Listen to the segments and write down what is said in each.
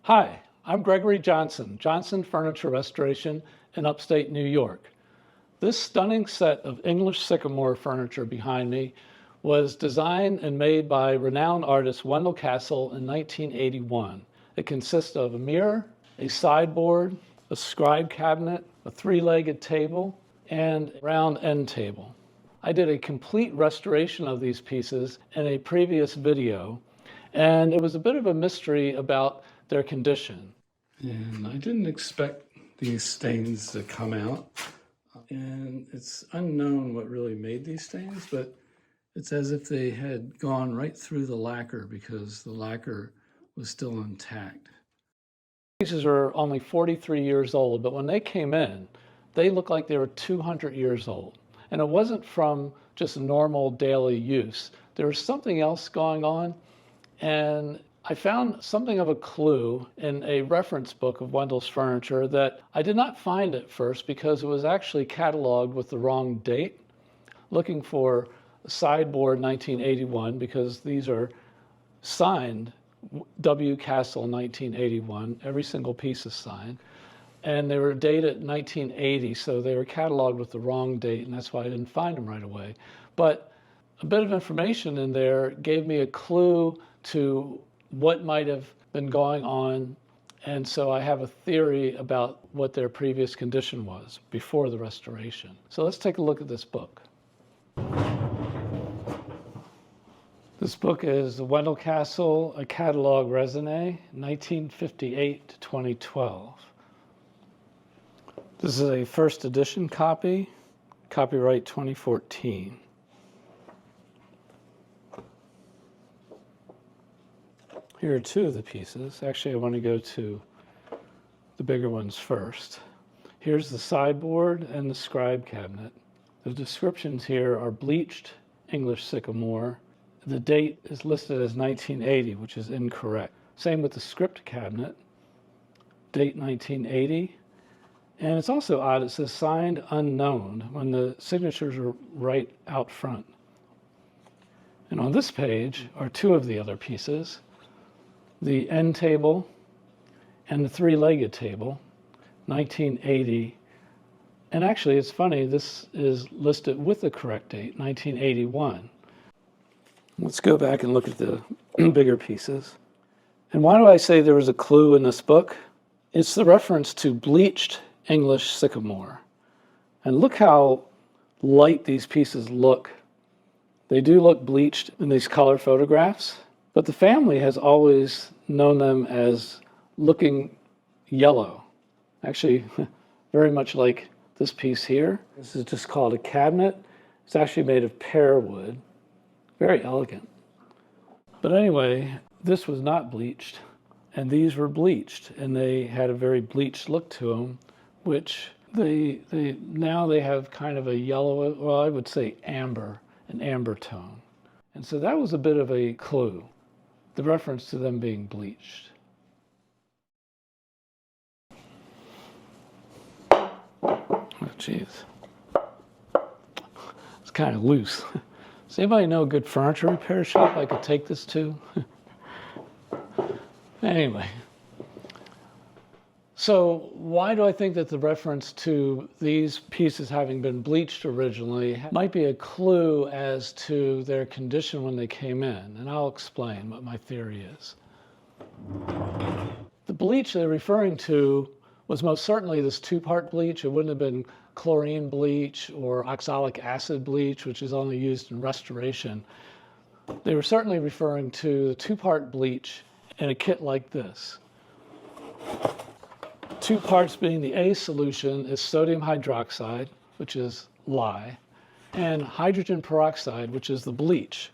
Hi, I'm Gregory Johnson, Johnson Furniture Restoration in upstate New York. This stunning set of English sycamore furniture behind me was designed and made by renowned artist Wendell Castle in 1981. It consists of a mirror, a sideboard, a scribe cabinet, a three-legged table, and a round end table. I did a complete restoration of these pieces in a previous video, and it was a bit of a mystery about their condition. And I didn't expect these stains to come out, and it's unknown what really made these stains, but it's as if they had gone right through the lacquer because the lacquer was still intact. Pieces are only 43 years old, but when they came in, they looked like they were 200 years old. And it wasn't from just normal daily use. There was something else going on, and I found something of a clue in a reference book of Wendell's furniture that I did not find at first because it was actually cataloged with the wrong date. Looking for sideboard 1981 because these are signed W. Castle 1981. Every single piece is signed. And they were dated 1980, so they were cataloged with the wrong date, and that's why I didn't find them right away. But a bit of information in there gave me a clue to what might have been going on, and so I have a theory about what their previous condition was before the restoration. So let's take a look at this book. This book is Wendell Castle, a Catalogue Raisonné, 1958 to 2012. This is a first edition copy, copyright 2014. Here are two of the pieces. Actually, I want to go to the bigger ones first. Here's the sideboard and the scribe cabinet. The descriptions here are bleached English sycamore. The date is listed as 1980, which is incorrect. Same with the script cabinet, date 1980. And it's also odd, it says signed unknown when the signatures are right out front. And on this page are two of the other pieces, the end table and the three-legged table, 1980. And actually, it's funny, this is listed with the correct date, 1981. Let's go back and look at the bigger pieces. And why do I say there was a clue in this book? It's the reference to bleached English sycamore. And look how light these pieces look. They do look bleached in these color photographs, but the family has always known them as looking yellow. Actually, very much like this piece here. This is just called a cabinet. It's actually made of pear wood. Very elegant. But anyway, this was not bleached, and these were bleached, and they had a very bleached look to them, which now they have kind of a yellow, well, I would say amber, an amber tone. And so that was a bit of a clue, the reference to them being bleached. Oh, geez. It's kind of loose. Does anybody know a good furniture repair shop I could take this to? Anyway. So why do I think that the reference to these pieces having been bleached originally might be a clue as to their condition when they came in? And I'll explain what my theory is. The bleach they're referring to was most certainly this two-part bleach. It wouldn't have been chlorine bleach or oxalic acid bleach, which is only used in restoration. They were certainly referring to the two-part bleach in a kit like this. Two parts being the A solution is sodium hydroxide, which is lye, and hydrogen peroxide, which is the bleach.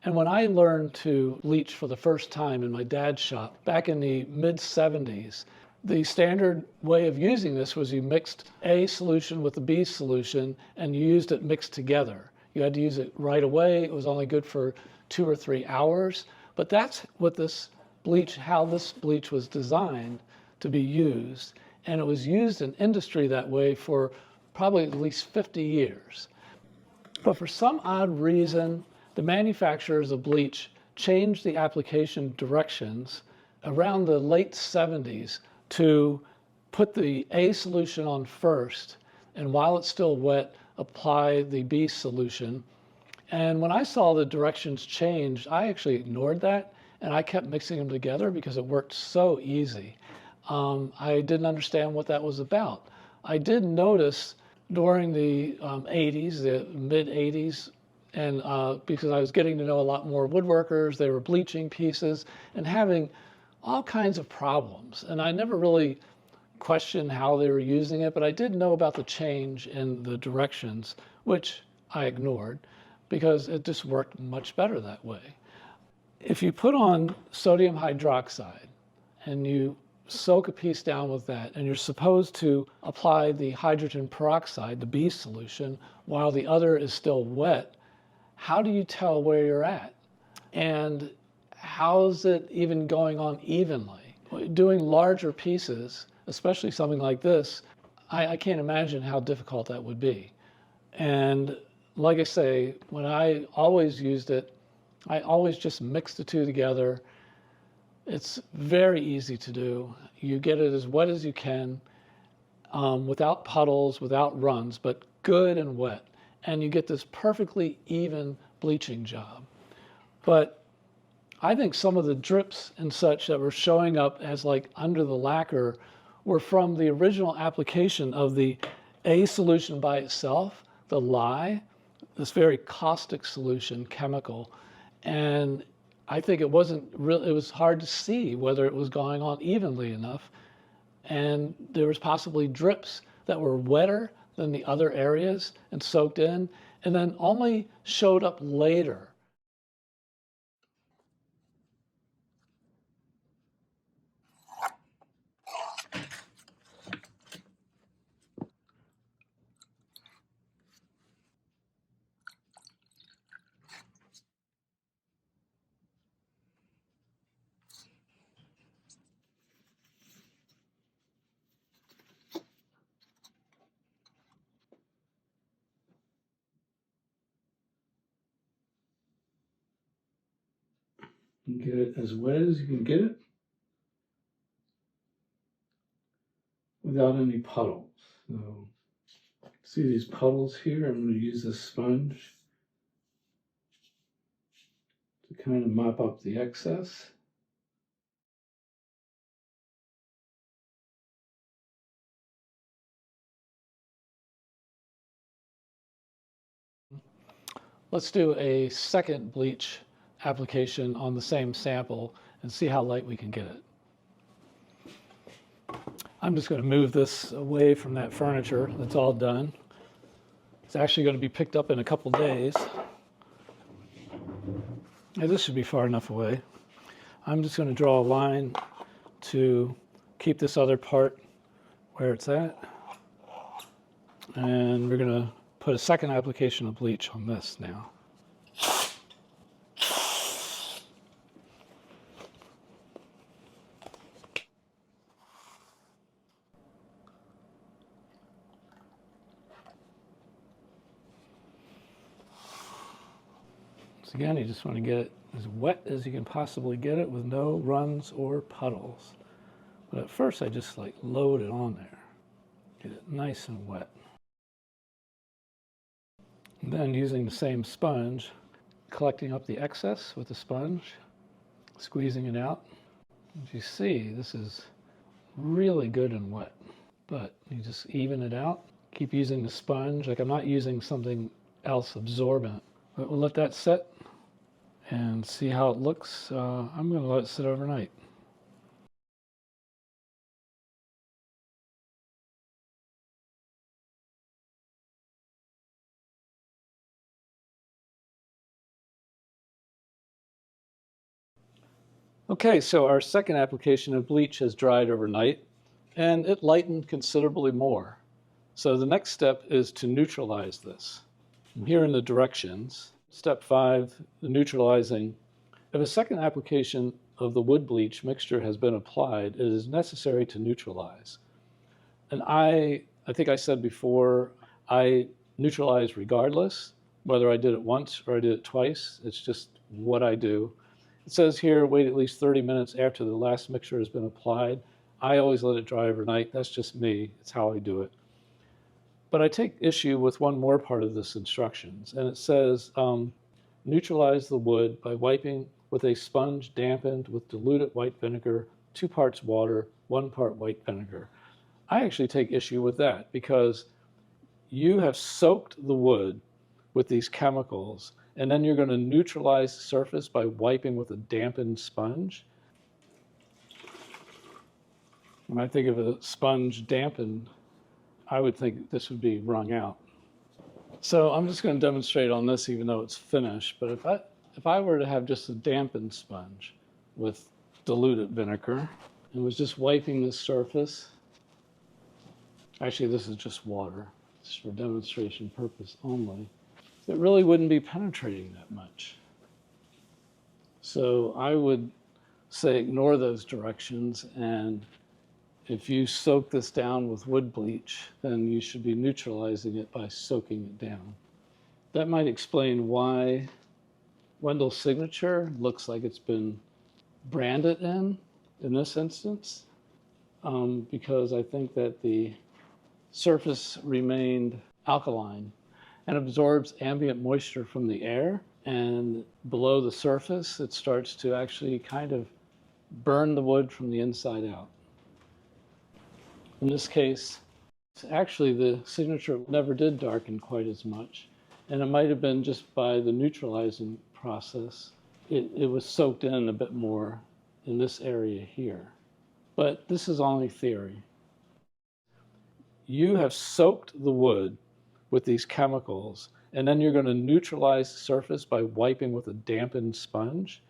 And when I learned to bleach for the first time in my dad's shop back in the mid-70s, the standard way of using this was you mixed A solution with the B solution and you used it mixed together. You had to use it right away. It was only good for 2 or 3 hours. But that's what this bleach, how this bleach was designed to be used. And it was used in industry that way for probably at least 50 years. But for some odd reason, the manufacturers of bleach changed the application directions around the late 70s to put the A solution on first, and while it's still wet, apply the B solution. And when I saw the directions change, I actually ignored that, and I kept mixing them together because it worked so easy. I didn't understand what that was about. I did notice during the 80s, the mid 80s, and because I was getting to know a lot more woodworkers, they were bleaching pieces and having all kinds of problems. And I never really questioned how they were using it, but I did know about the change in the directions, which I ignored because it just worked much better that way. If you put on sodium hydroxide and you soak a piece down with that, and you're supposed to apply the hydrogen peroxide, the B solution, while the other is still wet, how do you tell where you're at? And how's it even going on evenly? Doing larger pieces, especially something like this, I can't imagine how difficult that would be. And like I say, when I always used it, I always just mixed the two together. It's very easy to do. You get it as wet as you can, without puddles, without runs, but good and wet. And you get this perfectly even bleaching job. But I think some of the drips and such that were showing up as like under the lacquer were from the original application of the A solution by itself, the lye, this very caustic solution, chemical. And I think it wasn't real, it was hard to see whether it was going on evenly enough. And there was possibly drips that were wetter than the other areas and soaked in, and then only showed up later. You get it as wet as you can get it without any puddles. So, see these puddles here? I'm going to use a sponge to kind of mop up the excess. Let's do a second bleach application on the same sample and see how light we can get it. I'm just going to move this away from that furniture. That's all done. It's actually going to be picked up in a couple days. And this should be far enough away. I'm just going to draw a line to keep this other part where it's at. And we're going to put a second application of bleach on this now. So again, you just want to get it as wet as you can possibly get it with no runs or puddles. But at first I just like load it on there. Get it nice and wet. And then using the same sponge, collecting up the excess with the sponge, squeezing it out. As you see, this is really good and wet. But you just even it out. Keep using the sponge. Like I'm not using something else absorbent. But we'll let that set and see how it looks. I'm going to let it sit overnight. Okay, so our second application of bleach has dried overnight, and it lightened considerably more. So the next step is to neutralize this. Here in the directions, step 5, the neutralizing. If a second application of the wood bleach mixture has been applied, it is necessary to neutralize. And I think I said before, I neutralize regardless, whether I did it once or I did it twice. It's just what I do. It says here, wait at least 30 minutes after the last mixture has been applied. I always let it dry overnight. That's just me. It's how I do it. But I take issue with one more part of this instructions, and it says, neutralize the wood by wiping with a sponge dampened with diluted white vinegar, 2 parts water, 1 part white vinegar. I actually take issue with that because you have soaked the wood with these chemicals, and then you're going to neutralize the surface by wiping with a dampened sponge. When I think of a sponge dampened, I would think this would be wrung out. So I'm just going to demonstrate on this even though it's finished, but if I were to have just a dampened sponge with diluted vinegar and was just wiping this surface, actually this is just water, just for demonstration purpose only, it really wouldn't be penetrating that much. So I would say ignore those directions, and if you soak this down with wood bleach, then you should be neutralizing it by soaking it down. That might explain why Wendell's signature looks like it's been branded in this instance, because I think that the surface remained alkaline and absorbs ambient moisture from the air, and below the surface it starts to actually kind of burn the wood from the inside out. In this case, actually the signature never did darken quite as much, and it might have been just by the neutralizing process. It was soaked in a bit more in this area here. But this is only theory. You have soaked the wood with these chemicals, and then you're going to neutralize the surface by wiping with a dampened sponge.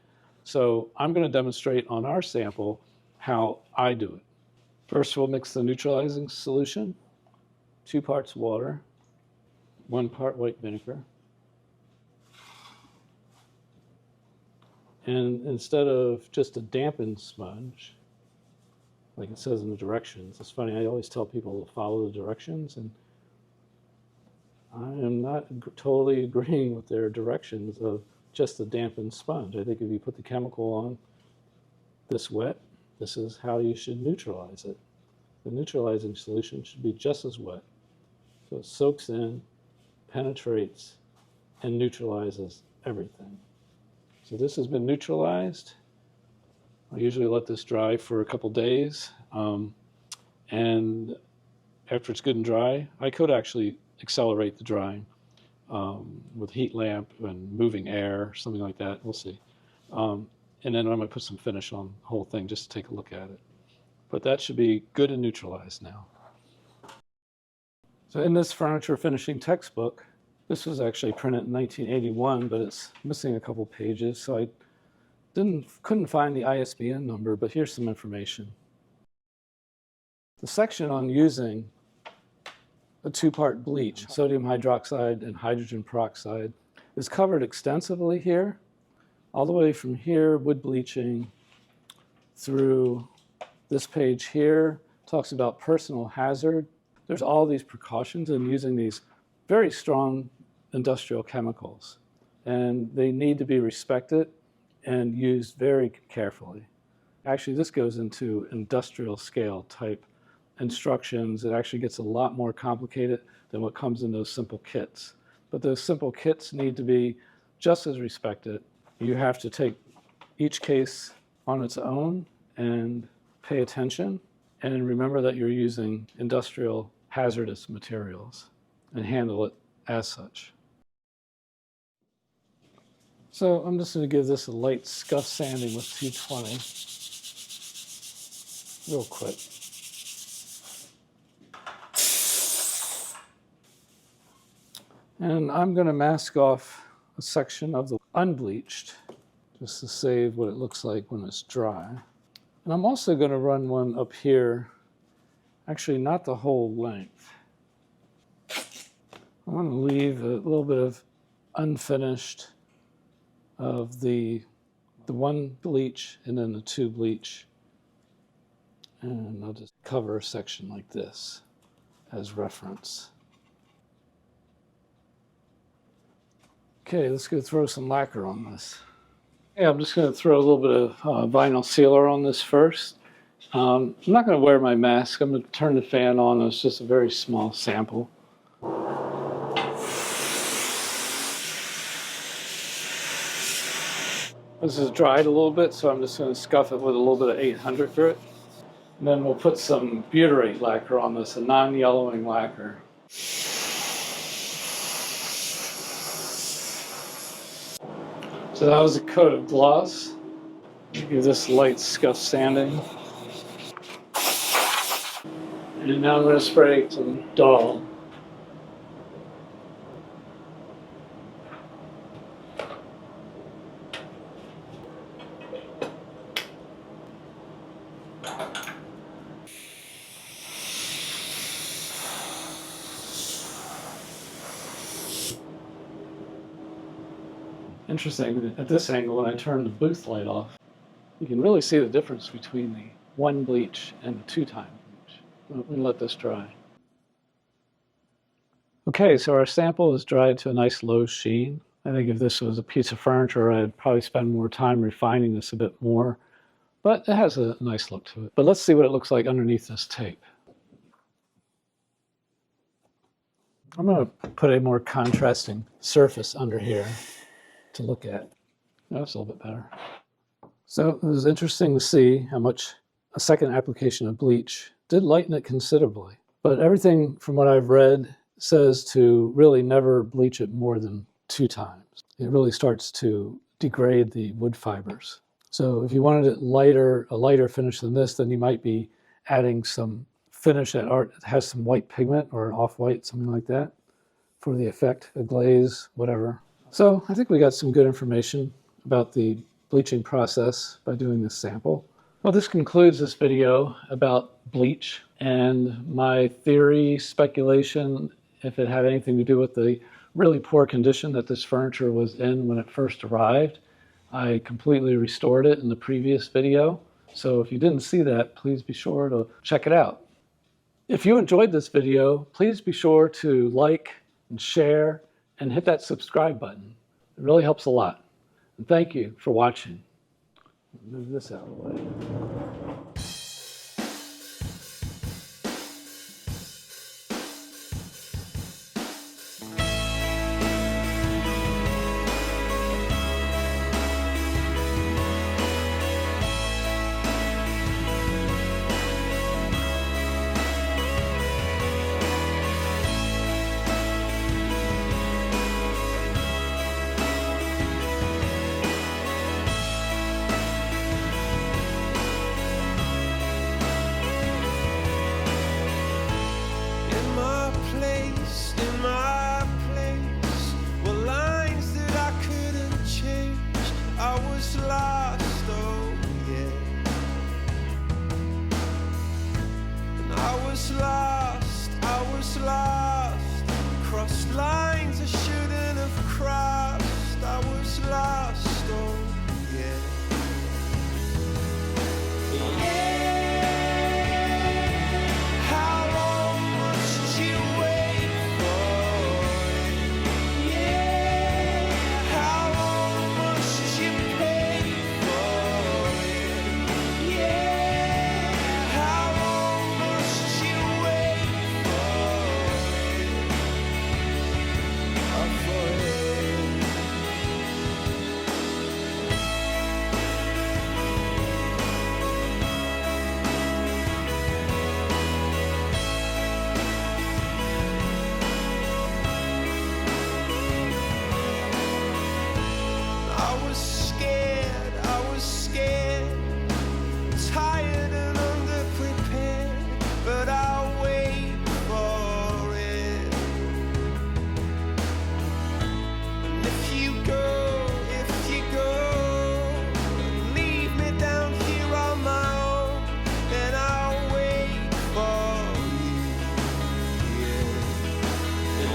So I'm going to demonstrate on our sample how I do it. First, we'll mix the neutralizing solution, 2 parts water, 1 part white vinegar. And instead of just a dampened sponge, like it says in the directions, it's funny, I always tell people to follow the directions, and I am not totally agreeing with their directions of just a dampened sponge. I think if you put the chemical on this wet, this is how you should neutralize it. The neutralizing solution should be just as wet. So it soaks in, penetrates, and neutralizes everything. So this has been neutralized. I usually let this dry for a couple days. And after it's good and dry, I could actually accelerate the drying with a heat lamp and moving air, something like that. We'll see. And then I'm going to put some finish on the whole thing just to take a look at it. But that should be good and neutralized now. So in this furniture finishing textbook, this was actually printed in 1981, but it's missing a couple pages, so I couldn't find the ISBN number, but here's some information. The section on using a 2-part bleach, sodium hydroxide and hydrogen peroxide, is covered extensively here, all the way from here, wood bleaching, through this page here, talks about personal hazard. There's all these precautions in using these very strong industrial chemicals, and they need to be respected and used very carefully. Actually, this goes into industrial scale type instructions. It actually gets a lot more complicated than what comes in those simple kits. But those simple kits need to be just as respected. You have to take each case on its own and pay attention and remember that you're using industrial hazardous materials and handle it as such. So I'm just going to give this a light scuff sanding with 220 real quick. And I'm going to mask off a section of the unbleached just to save what it looks like when it's dry. And I'm also going to run one up here, actually not the whole length. I want to leave a little bit of unfinished of the 1 bleach and then the 2 bleach. And I'll just cover a section like this as reference. Okay, let's go throw some lacquer on this. Yeah, I'm just going to throw a little bit of vinyl sealer on this first. I'm not going to wear my mask. I'm going to turn the fan on. It's just a very small sample. This is dried a little bit, so I'm just going to scuff it with a little bit of 800 through it. And then we'll put some butyrate lacquer on this, a non-yellowing lacquer. So that was a coat of gloss. Give this light scuff sanding. And now I'm going to spray some Dahl. Interesting, at this angle when I turn the booth light off, you can really see the difference between the one bleach and the two-time bleach. Let me let this dry. Okay, so our sample is dried to a nice low sheen. I think if this was a piece of furniture, I'd probably spend more time refining this a bit more, but it has a nice look to it. But let's see what it looks like underneath this tape. I'm going to put a more contrasting surface under here to look at. That's a little bit better. So it was interesting to see how much a second application of bleach did lighten it considerably. But everything from what I've read says to really never bleach it more than 2 times. It really starts to degrade the wood fibers. So if you wanted it lighter, a lighter finish than this, then you might be adding some finish that has some white pigment or an off-white, something like that, for the effect, a glaze, whatever. So I think we got some good information about the bleaching process by doing this sample. Well, this concludes this video about bleach and my theory, speculation, if it had anything to do with the really poor condition that this furniture was in when it first arrived. I completely restored it in the previous video. So if you didn't see that, please be sure to check it out. If you enjoyed this video, please be sure to like and share and hit that subscribe button. It really helps a lot. And thank you for watching. Move this out of the way. I was lost, crossed lines I shouldn't have crossed.